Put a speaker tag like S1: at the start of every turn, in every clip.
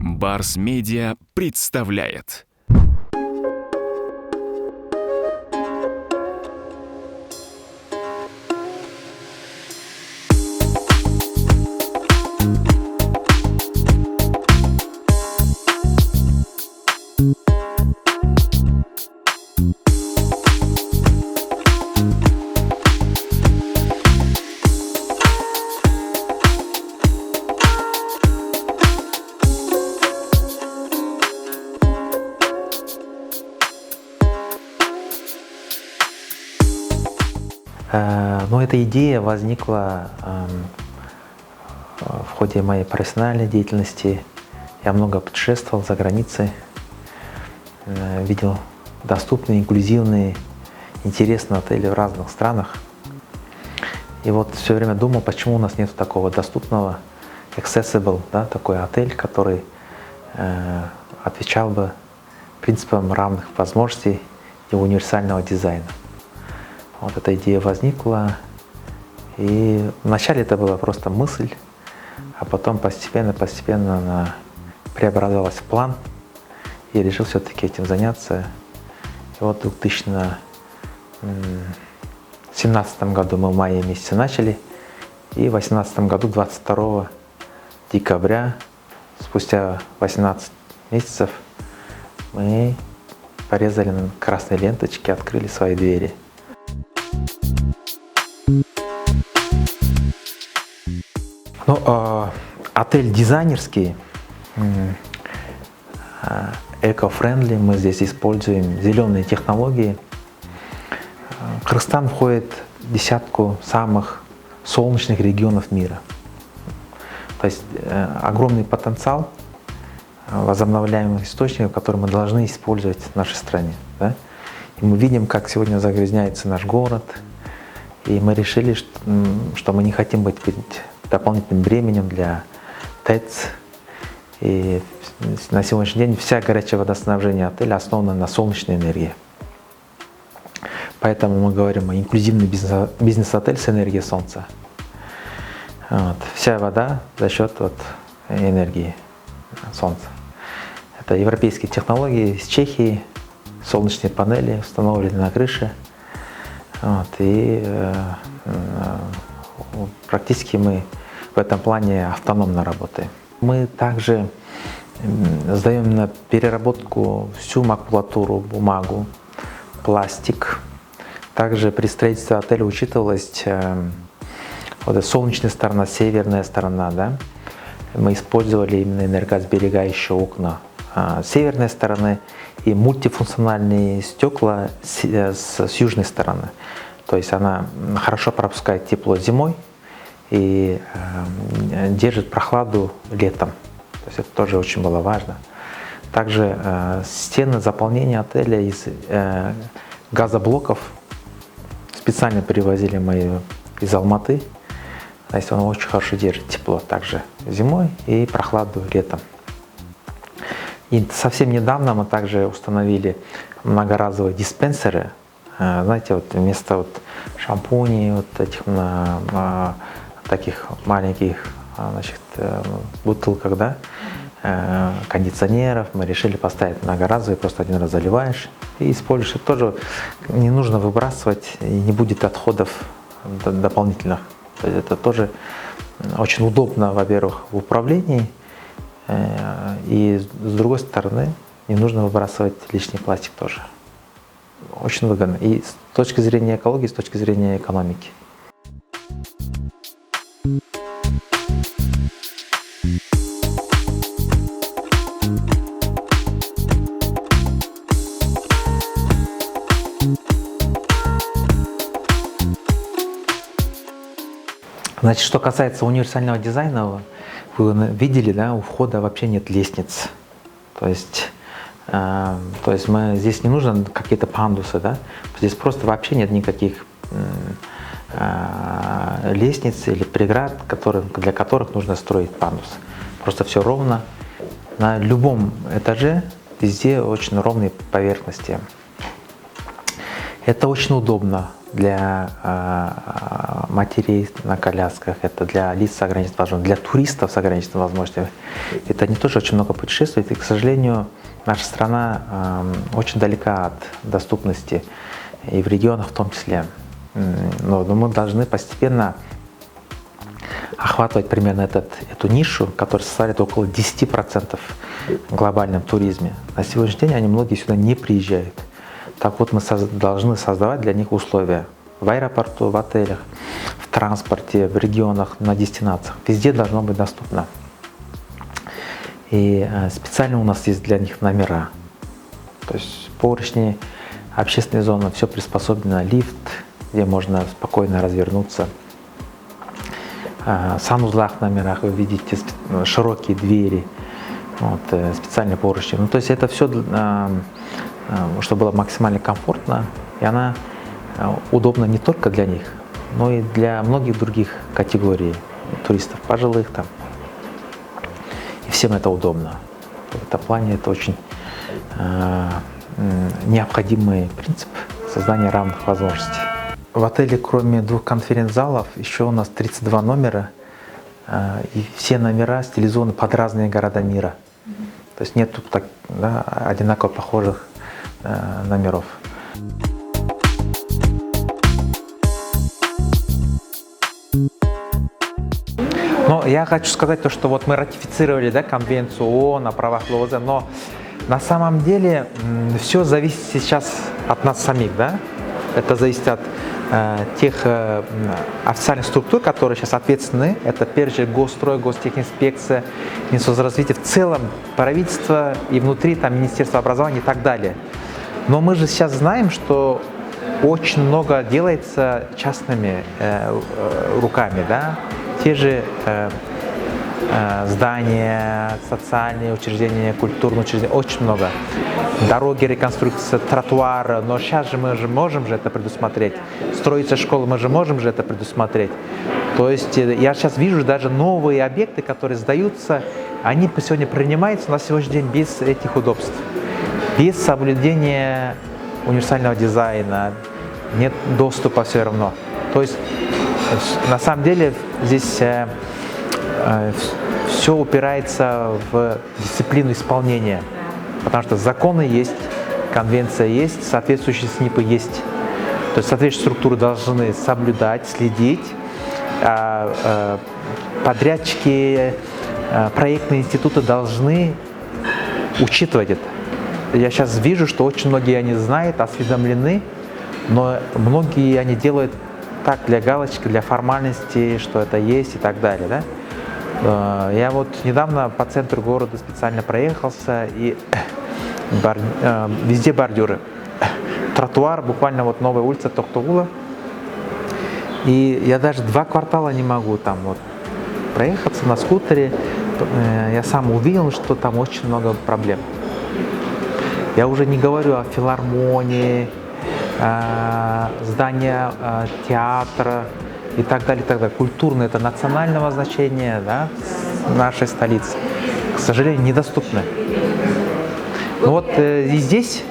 S1: Барс Медиа представляет.
S2: Но эта идея возникла в ходе моей профессиональной деятельности. Я много путешествовал за границей, видел доступные, инклюзивные, интересные отели в разных странах. И вот все время думал, почему у нас нет такого доступного, accessible, да, такой отель, который отвечал бы принципам равных возможностей и универсального дизайна. Вот эта идея возникла, и вначале это была просто мысль, а потом постепенно она преобразовалась в план, и решил все-таки этим заняться. И вот в 2017 году мы в мае месяце начали, и в 2018 году, 22 декабря, спустя 18 месяцев, мы порезали на красные ленточки, открыли свои двери. Ну, отель дизайнерский, эко-френдли, мы здесь используем зеленые технологии. Кыргызстан входит в десятку самых солнечных регионов мира. То есть огромный потенциал возобновляемых источников, которые мы должны использовать в нашей стране. Да? И мы видим, как сегодня загрязняется наш город, и мы решили, что мы не хотим быть дополнительным бременем для ТЭЦ. И на сегодняшний день вся горячее водоснабжение отеля основано на солнечной энергии. Поэтому мы говорим о инклюзивный бизнес-отель с энергией солнца. Вот. Вся вода за счет энергии солнца. Это европейские технологии из Чехии, солнечные панели установлены на крыше. Вот. И практически мы в этом плане автономно работаем. Мы также сдаем на переработку всю макулатуру, бумагу, пластик. Также при строительстве отеля учитывалась солнечная сторона, северная сторона. Да? Мы использовали именно энергосберегающие окна с северной стороны и мультифункциональные стекла с южной стороны. То есть она хорошо пропускает тепло зимой и держит прохладу летом. То есть это тоже очень было важно. Также стены заполнения отеля из газоблоков специально привозили мы из Алматы. То есть он очень хорошо держит тепло также зимой и прохладу летом. И совсем недавно мы также установили многоразовые диспенсеры. Знаете, вместо шампуней, этих таких маленьких бутылках, да, кондиционеров, мы решили поставить многоразовые, просто один раз заливаешь и используешь. Это тоже не нужно выбрасывать, и не будет отходов дополнительных. То есть это тоже очень удобно, во-первых, в управлении, и с другой стороны не нужно выбрасывать лишний пластик тоже. Очень выгодно и с точки зрения экологии, и с точки зрения экономики. Значит, что касается универсального дизайна, вы видели, да, у входа вообще нет лестниц. То есть мы, здесь не нужно какие-то пандусы, да? Здесь просто вообще нет никаких лестниц или преград, для которых нужно строить пандус. Просто все ровно. На любом этаже везде очень ровные поверхности. Это очень удобно для матерей на колясках, это для лиц с ограниченными возможностями, для туристов с ограниченными возможностями. Это они тоже очень много путешествуют, и, к сожалению, наша страна очень далека от доступности, и в регионах в том числе. Но мы должны постепенно охватывать примерно эту нишу, которая составляет около 10% в глобальном туризме. На сегодняшний день многие сюда не приезжают. Так вот, мы должны создавать для них условия в аэропорту, в отелях, в транспорте, в регионах, на дестинациях. Везде должно быть доступно. И специально у нас есть для них номера. То есть поручни, общественные зоны, все приспособлено, лифт, где можно спокойно развернуться. В санузлах номерах вы видите широкие двери, вот, специальные поручни. То есть это все, чтобы было максимально комфортно, и она удобна не только для них, но и для многих других категорий туристов, пожилых там. И всем это удобно. В этом плане это очень необходимый принцип создания равных возможностей. В отеле, кроме 2 конференц-залов, еще у нас 32 номера, и все номера стилизованы под разные города мира. То есть нет тут одинаково похожих номеров. Но я хочу сказать то, что вот мы ратифицировали конвенцию ООН о правах ЛОЗ, но на самом деле все зависит сейчас от нас самих, да? Это зависит от тех официальных структур, которые сейчас ответственны. Это прежде всего Госстрой, Гостехинспекция, Министерство развития, в целом правительство и внутри Министерство образования и так далее. Но мы же сейчас знаем, что очень много делается частными руками, да? Те же здания, социальные учреждения, культурные учреждения, очень много. Дороги, реконструкция, тротуары, но сейчас же мы же можем это предусмотреть. Строится школа, мы же можем это предусмотреть. То есть я сейчас вижу даже новые объекты, которые сдаются, они сегодня принимаются на сегодняшний день без этих удобств, без соблюдения универсального дизайна, нет доступа все равно. То есть на самом деле здесь все упирается в дисциплину исполнения, потому что законы есть, конвенция есть, соответствующие СНИПы есть. То есть соответствующие структуры должны соблюдать, следить, подрядчики, проектные институты должны учитывать это. Я сейчас вижу, что очень многие они знают, осведомлены, но многие они делают так для галочки, для формальности, что это есть и так далее. Да? Я вот недавно по центру города специально проехался, и везде бордюры. Тротуар, буквально вот новая улица Токтогула. И я даже 2 квартала не могу там вот проехаться на скутере. Я сам увидел, что там очень много проблем. Я уже не говорю о филармонии, здания театра и так далее, и так далее. Культурное — это национального значения, да, нашей столицы. К сожалению, недоступны. Ну вот и здесь,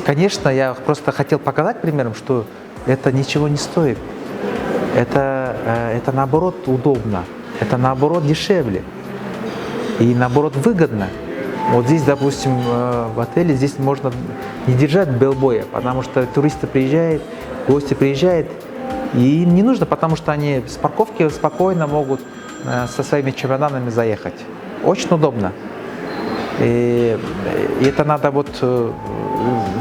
S2: конечно, я просто хотел показать примером, что это ничего не стоит. Это наоборот удобно, это наоборот дешевле и наоборот выгодно. Вот здесь, допустим, в отеле здесь можно не держать белбоя, потому что туристы приезжают, гости приезжают, и им не нужно, потому что они с парковки спокойно могут со своими чемоданами заехать. Очень удобно. И это надо вот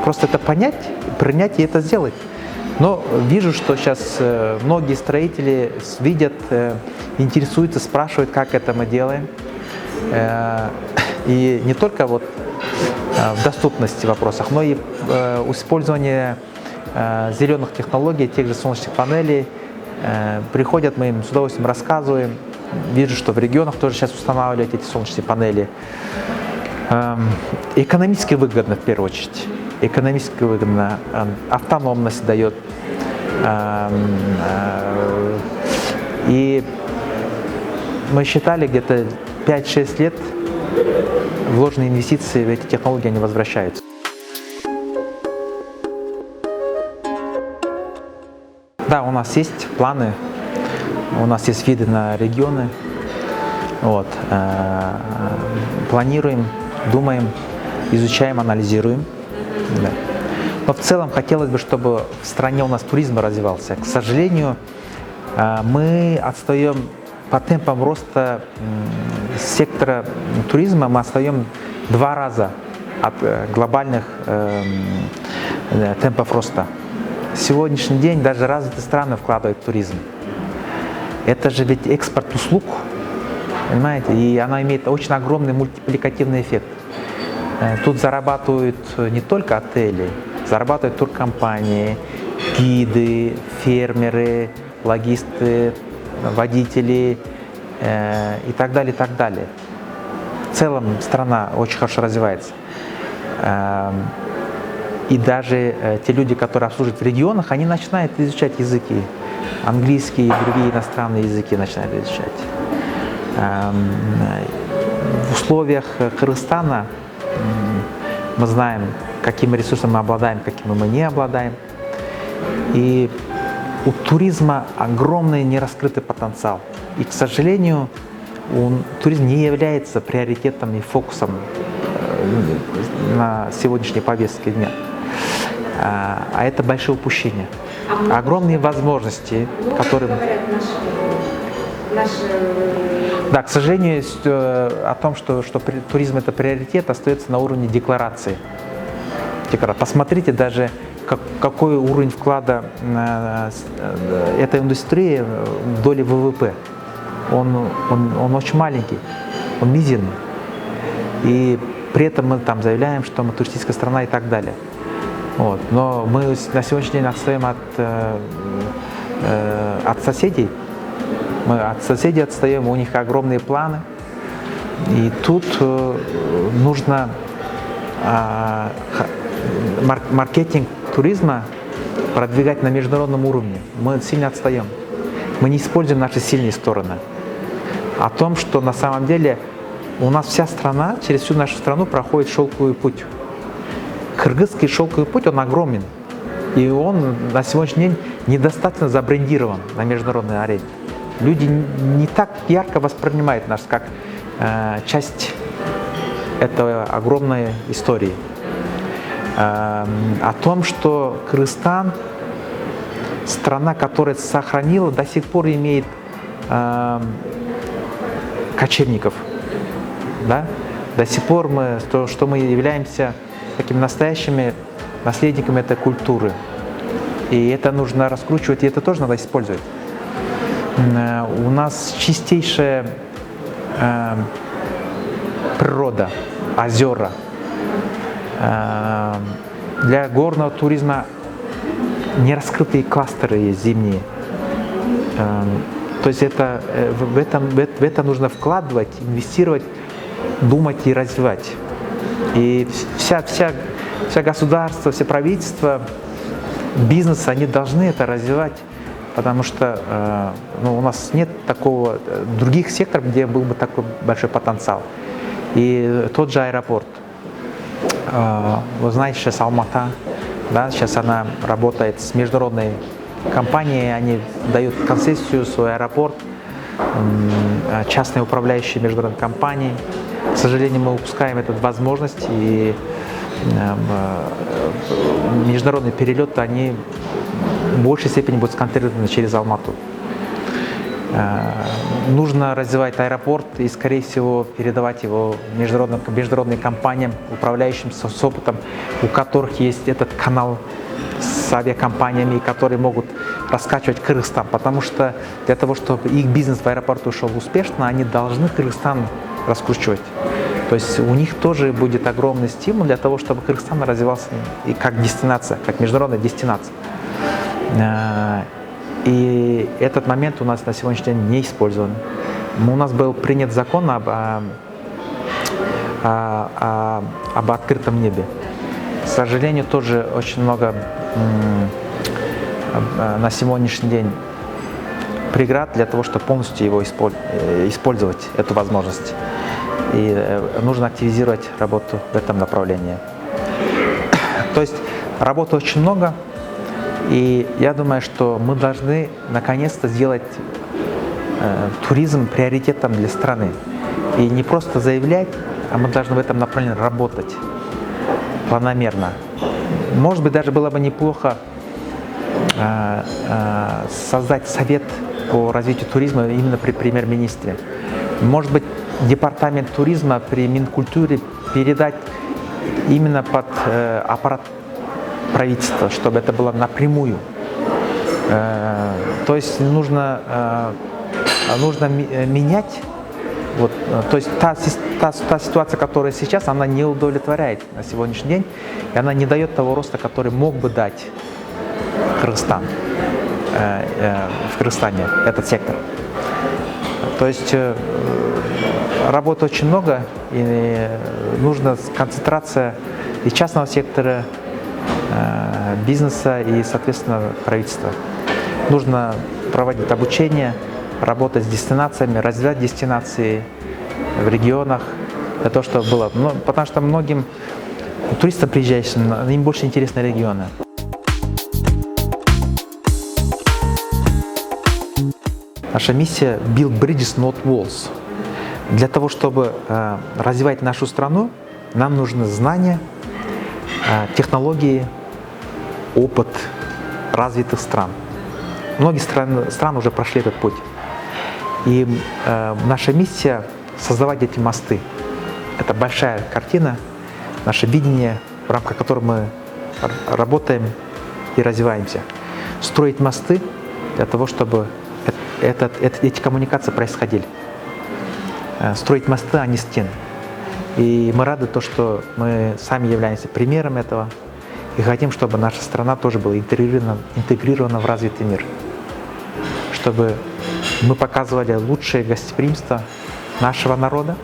S2: просто это понять, принять и это сделать. Но вижу, что сейчас многие строители видят, интересуются, спрашивают, как это мы делаем. И не только вот в доступности вопросах, но и использование зеленых технологий, тех же солнечных панелей. Приходят, мы им с удовольствием рассказываем. Вижу, что в регионах тоже сейчас устанавливают эти солнечные панели. Экономически выгодно, в первую очередь. Экономически выгодно. Автономность дает. И мы считали, где-то 5-6 лет вложенные инвестиции в эти технологии, они возвращаются. Да, у нас есть планы, у нас есть виды на регионы. Вот. Планируем, думаем, изучаем, анализируем. Да. Но в целом хотелось бы, чтобы в стране у нас туризм развивался. К сожалению, мы отстаем по темпам роста сектора туризма, мы отстаем 2 раза от глобальных темпов роста. Сегодняшний день даже развитые страны вкладывают в туризм. Это же ведь экспорт услуг, понимаете, и она имеет очень огромный мультипликативный эффект. Тут зарабатывают не только отели, зарабатывают туркомпании, гиды, фермеры, логисты, водители и так далее, и так далее. В целом страна очень хорошо развивается. И даже те люди, которые обслуживают в регионах, они начинают изучать языки. Английский и другие иностранные языки начинают изучать. В условиях Кыргызстана мы знаем, какими ресурсами мы обладаем, какими мы не обладаем. И у туризма огромный нераскрытый потенциал. И, к сожалению, туризм не является приоритетом и фокусом на сегодняшней повестке дня. А это большое упущение. Огромные возможности, которые... Да, к сожалению, о том, что туризм это приоритет, остается на уровне декларации. Посмотрите даже, какой уровень вклада этой индустрии в доли ВВП. Он очень маленький, он мизерный. И при этом мы там заявляем, что мы туристическая страна и так далее. Вот. Но мы на сегодняшний день отстаем от соседей. Мы от соседей отстаем, у них огромные планы. И тут нужно маркетинг туризма продвигать на международном уровне. Мы сильно отстаем. Мы не используем наши сильные стороны. О том, что на самом деле у нас вся страна, через всю нашу страну проходит шелковый путь. Кыргызский шелковый путь, он огромен. И он на сегодняшний день недостаточно забрендирован на международной арене. Люди не так ярко воспринимают нас как часть этой огромной истории. О том, что Кыргызстан, страна, которая сохранила, до сих пор имеет кочевников. Да? До сих пор что мы являемся такими настоящими наследниками этой культуры. И это нужно раскручивать, и это тоже надо использовать. У нас чистейшая природа, озера. Для горного туризма нераскрытые кластеры есть зимние. То есть в это нужно вкладывать, инвестировать, думать и развивать. И вся государство, все правительства, бизнес, они должны это развивать, потому что у нас нет такого, других секторов, где был бы такой большой потенциал. И тот же аэропорт. Вы знаете, сейчас Алмата, да, сейчас она работает с международной компанией, они дают концессию, свой аэропорт, частные управляющие международной компании. К сожалению, мы упускаем эту возможность, и международные перелеты, они в большей степени будут сконцентрированы через Алмату. Нужно развивать аэропорт и, скорее всего, передавать его международным компаниям, управляющим с опытом, у которых есть этот канал с авиакомпаниями, которые могут раскачивать Кыргызстан. Потому что для того, чтобы их бизнес в аэропорту шел успешно, они должны Кыргызстан раскручивать. То есть у них тоже будет огромный стимул для того, чтобы Кыргызстан развивался и как дестинация, как международная дестинация. И этот момент у нас на сегодняшний день не использован. У нас был принят закон об открытом небе. К сожалению, тоже очень много на сегодняшний день преград для того, чтобы полностью его использовать, эту возможность. И нужно активизировать работу в этом направлении. То есть работы очень много. И я думаю, что мы должны наконец-то сделать туризм приоритетом для страны. И не просто заявлять, а мы должны в этом направлении работать планомерно. Может быть, даже было бы неплохо создать совет по развитию туризма именно при премьер-министре. Может быть, департамент туризма при Минкультуре передать именно под аппарат правительства, чтобы это было напрямую. То есть нужно менять. Вот, то есть та ситуация, которая сейчас, она не удовлетворяет на сегодняшний день, и она не дает того роста, который мог бы дать Кыргызстан, в Кыргызстане, этот сектор. То есть работы очень много, и нужна концентрация и частного сектора, бизнеса и, соответственно, правительства. Нужно проводить обучение, работать с дестинациями, развивать дестинации в регионах, для того, чтобы было. Ну, потому что многим туристам, приезжающим, им больше интересны регионы. Наша миссия Build Bridges, Not Walls. Для того, чтобы развивать нашу страну, нам нужны знания, технологии, опыт развитых стран. Многие страны уже прошли этот путь. И наша миссия – создавать эти мосты. Это большая картина, наше видение, в рамках которого мы работаем и развиваемся. Строить мосты для того, чтобы эти коммуникации происходили. Строить мосты, а не стены. И мы рады, что мы сами являемся примером этого. И хотим, чтобы наша страна тоже была интегрирована в развитый мир. Чтобы мы показывали лучшее гостеприимство нашего народа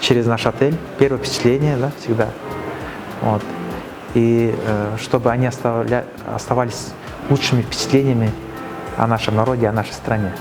S2: через наш отель. Первое впечатление, да, всегда. Вот. И чтобы они оставались лучшими впечатлениями о нашем народе, о нашей стране.